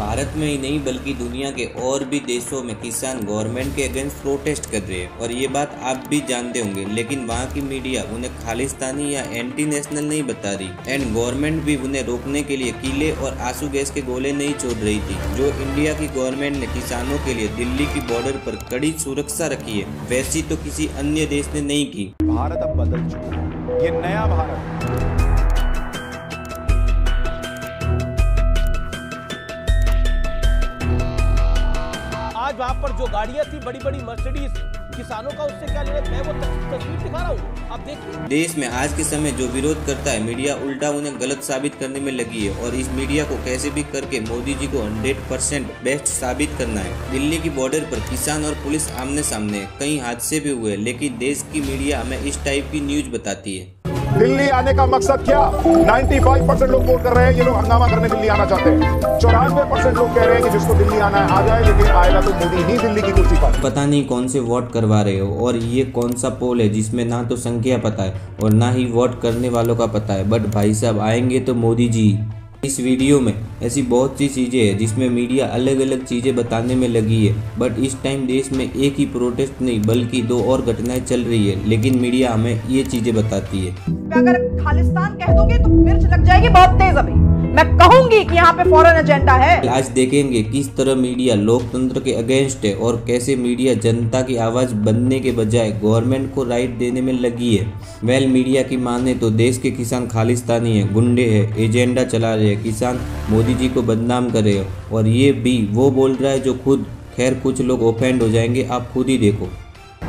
भारत में ही नहीं बल्कि दुनिया के और भी देशों में किसान गवर्नमेंट के अगेंस्ट प्रोटेस्ट कर रहे हैं और ये बात आप भी जानते होंगे, लेकिन वहाँ की मीडिया उन्हें खालिस्तानी या एंटी नेशनल नहीं बता रही एंड गवर्नमेंट भी उन्हें रोकने के लिए कीले और आंसू गैस के गोले नहीं छोड़ रही थी जो इंडिया की गवर्नमेंट ने किसानों के लिए दिल्ली की बॉर्डर पर कड़ी सुरक्षा रखी है, वैसी तो किसी अन्य देश ने नहीं की। भारत अब बदल चुका है, ये नया भारत। आज वहाँ पर जो गाड़ियां थी बड़ी बड़ी मर्सिडीज, किसानों का उससे क्या लेना, मैं वो तस्वीर दिखा रहा हूँ, आप देखिए। देश में आज के समय जो विरोध करता है मीडिया उल्टा उन्हें गलत साबित करने में लगी है और इस मीडिया को कैसे भी करके मोदी जी को 100% बेस्ट साबित करना है। दिल्ली की बॉर्डर पर किसान और पुलिस आमने सामने, कई हादसे भी हुए, लेकिन देश की मीडिया हमें इस टाइप की न्यूज बताती है। दिल्ली आने का मकसद क्या? 95% लोग वोट कर रहे हैं, ये लोग हंगामा करने दिल्ली आना चाहते हैं। 94% लोग कह रहे हैं कि जिसको दिल्ली आना है आ जाए, लेकिन आएगा तो मोदी ही दिल्ली की कुर्सी पर। पता नहीं कौन से वोट करवा रहे हो और ये कौन सा पोल है जिसमें ना तो संख्या पता है और ना ही वोट करने वालों का पता है, बट भाई साहब आएंगे तो मोदी जी। इस वीडियो में ऐसी बहुत सी चीज़ें हैं जिसमें मीडिया अलग अलग चीज़ें बताने में लगी है, बट इस टाइम देश में एक ही प्रोटेस्ट नहीं बल्कि दो और घटनाएं चल रही है, लेकिन मीडिया हमें ये चीज़ें बताती है। अगर खालिस्तान कह दोगे तो मिर्च लग जाएगी बहुत तेज। अभी मैं कहूंगी कि यहाँ पे फॉरेन एजेंडा है। आज देखेंगे किस तरह मीडिया लोकतंत्र के अगेंस्ट है और कैसे मीडिया जनता की आवाज बनने के बजाय गवर्नमेंट को राइट देने में लगी है। वेल मीडिया की माने तो देश के किसान खालिस्तानी है, गुंडे हैं, एजेंडा चला रहे हैं, किसान मोदी जी को बदनाम कर रहे हैं और ये भी वो बोल रहा है जो खुद, खैर कुछ लोग ऑफेंड हो जाएंगे, आप खुद ही देखो।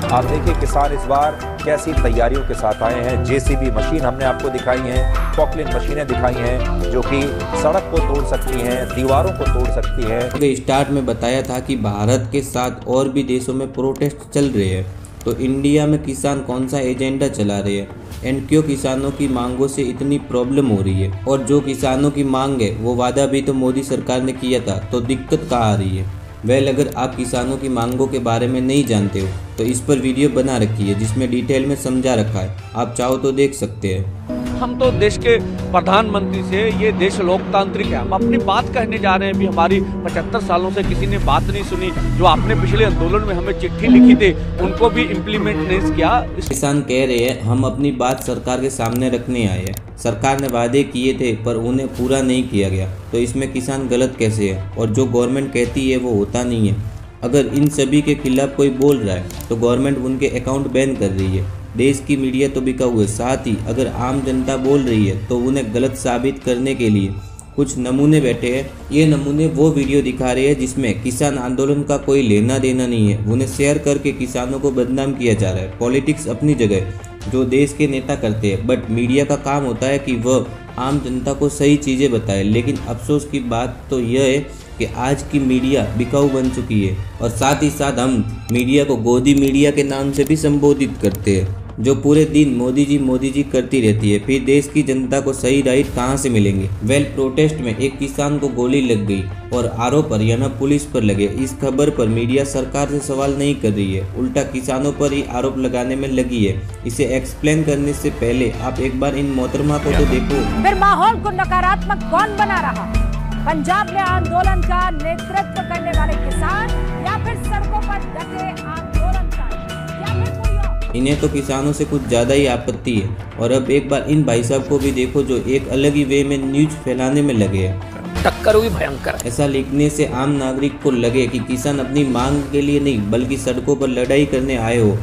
आप देखिए किसान इस बार कैसी तैयारियों के साथ आए हैं। जेसीबी मशीन हमने आपको दिखाई हैं, पॉकलिन मशीनें दिखाई हैं जो कि सड़क को तोड़ सकती हैं, दीवारों को तोड़ सकती हैं। स्टार्ट में बताया था कि भारत के साथ और भी देशों में प्रोटेस्ट चल रहे हैं, तो इंडिया में किसान कौन सा एजेंडा चला रहे हैं एंड क्यों किसानों की मांगों से इतनी प्रॉब्लम हो रही है, और जो किसानों की मांग है वो वादा भी तो मोदी सरकार ने किया था, तो दिक्कत कहाँ आ रही है। वेल अगर आप किसानों की मांगों के बारे में नहीं जानते हो तो इस पर वीडियो बना रखी है जिसमें डिटेल में समझा रखा है, आप चाहो तो देख सकते हैं। हम तो देश के प्रधानमंत्री से, ये देश लोकतांत्रिक है, हम अपनी बात कहने जा रहे हैं। भी हमारी 75 सालों से किसी ने बात नहीं सुनी। जो आपने पिछले आंदोलन में हमें चिट्ठी लिखी थी उनको भी इम्प्लीमेंट नहीं किया। किसान कह रहे हैं हम अपनी बात सरकार के सामने रखने आए हैं, सरकार ने वादे किए थे पर उन्हें पूरा नहीं किया गया, तो इसमें किसान गलत कैसे है और जो गवर्नमेंट कहती है वो होता नहीं है। अगर इन सभी के खिलाफ कोई बोल रहा है तो गवर्नमेंट उनके अकाउंट बैन कर रही है। देश की मीडिया तो बिका हुआ है, साथ ही अगर आम जनता बोल रही है तो उन्हें गलत साबित करने के लिए कुछ नमूने बैठे हैं। ये नमूने वो वीडियो दिखा रहे हैं जिसमें किसान आंदोलन का कोई लेना देना नहीं है, उन्हें शेयर करके किसानों को बदनाम किया जा रहा है। पॉलिटिक्स अपनी जगह जो देश के नेता करते हैं, बट मीडिया का काम होता है कि वह आम जनता को सही चीज़ें बताए। लेकिन अफसोस की बात तो यह है कि आज की मीडिया बिकाऊ बन चुकी है और साथ ही साथ हम मीडिया को गोदी मीडिया के नाम से भी संबोधित करते हैं, जो पूरे दिन मोदी जी करती रहती है। फिर देश की जनता को सही राइट कहां से मिलेंगे। वेल प्रोटेस्ट में एक किसान को गोली लग गई और आरोप हरियाणा पुलिस पर लगे। इस खबर पर मीडिया सरकार से सवाल नहीं कर रही है, उल्टा किसानों पर ही आरोप लगाने में लगी है। इसे एक्सप्लेन करने से पहले आप एक बार इन मोहतरमा को तो देखो। फिर माहौल को नकारात्मक कौन बना रहा? पंजाब में आंदोलन का नेतृत्व करने वाले किसान या फिर सड़कों पर डटे आंदोलनकारी या फिर कोई और? इन्हें तो किसानों से कुछ ज़्यादा ही आपत्ति है। और अब एक बार इन भाई साहब को भी देखो जो एक अलग ही वे में न्यूज फैलाने में लगे हैं। टक्कर हुई भयंकर। ऐसा लिखने से आम नागरिक को लगे कि किसान अपनी मांग के लिए नहीं बल्कि सड़कों पर लड़ाई करने आए हो।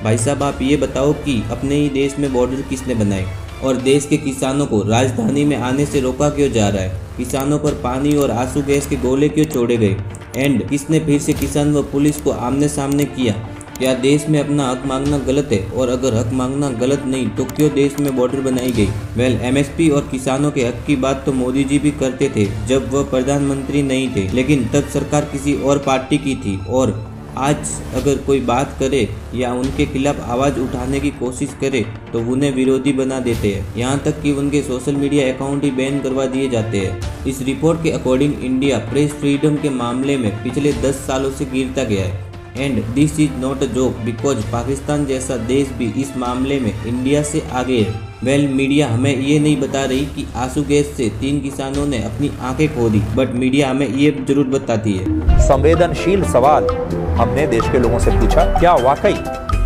भाई साहब आप ये बताओ कि अपने ही देश में बॉर्डर किसने बनाए और देश के किसानों को राजधानी में आने से रोका क्यों जा रहा है? किसानों पर पानी और आंसू गैस के गोले क्यों छोड़े गए? एंड किसने फिर से किसान व पुलिस को आमने सामने किया? क्या देश में अपना हक मांगना गलत है? और अगर हक मांगना गलत नहीं तो क्यों देश में बॉर्डर बनाई गई? वेल एमएसपी और किसानों के हक की बात तो मोदी जी भी करते थे जब वह प्रधानमंत्री नहीं थे, लेकिन तब सरकार किसी और पार्टी की थी। और आज अगर कोई बात करे या उनके खिलाफ आवाज़ उठाने की कोशिश करे तो उन्हें विरोधी बना देते हैं, यहाँ तक कि उनके सोशल मीडिया अकाउंट ही बैन करवा दिए जाते हैं। इस रिपोर्ट के अकॉर्डिंग इंडिया प्रेस फ्रीडम के मामले में पिछले 10 सालों से गिरता गया है। And this is not a joke because Pakistan जैसा देश भी इस मामले में इंडिया से आगे है। वेल मीडिया हमें ये नहीं बता रही कि आंसू गैस से 3 किसानों ने अपनी आंखें खो दी, बट मीडिया हमें ये जरूर बताती है। संवेदनशील सवाल हमने देश के लोगों से पूछा, क्या वाकई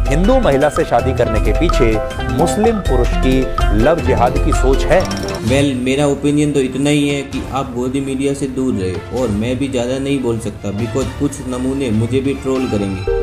हिंदू महिला से शादी करने के पीछे मुस्लिम पुरुष की लव जिहाद की सोच है? वेल मेरा ओपिनियन तो इतना ही है कि आप गोदी मीडिया से दूर रहे, और मैं भी ज़्यादा नहीं बोल सकता बिकॉज कुछ नमूने मुझे भी ट्रोल करेंगे।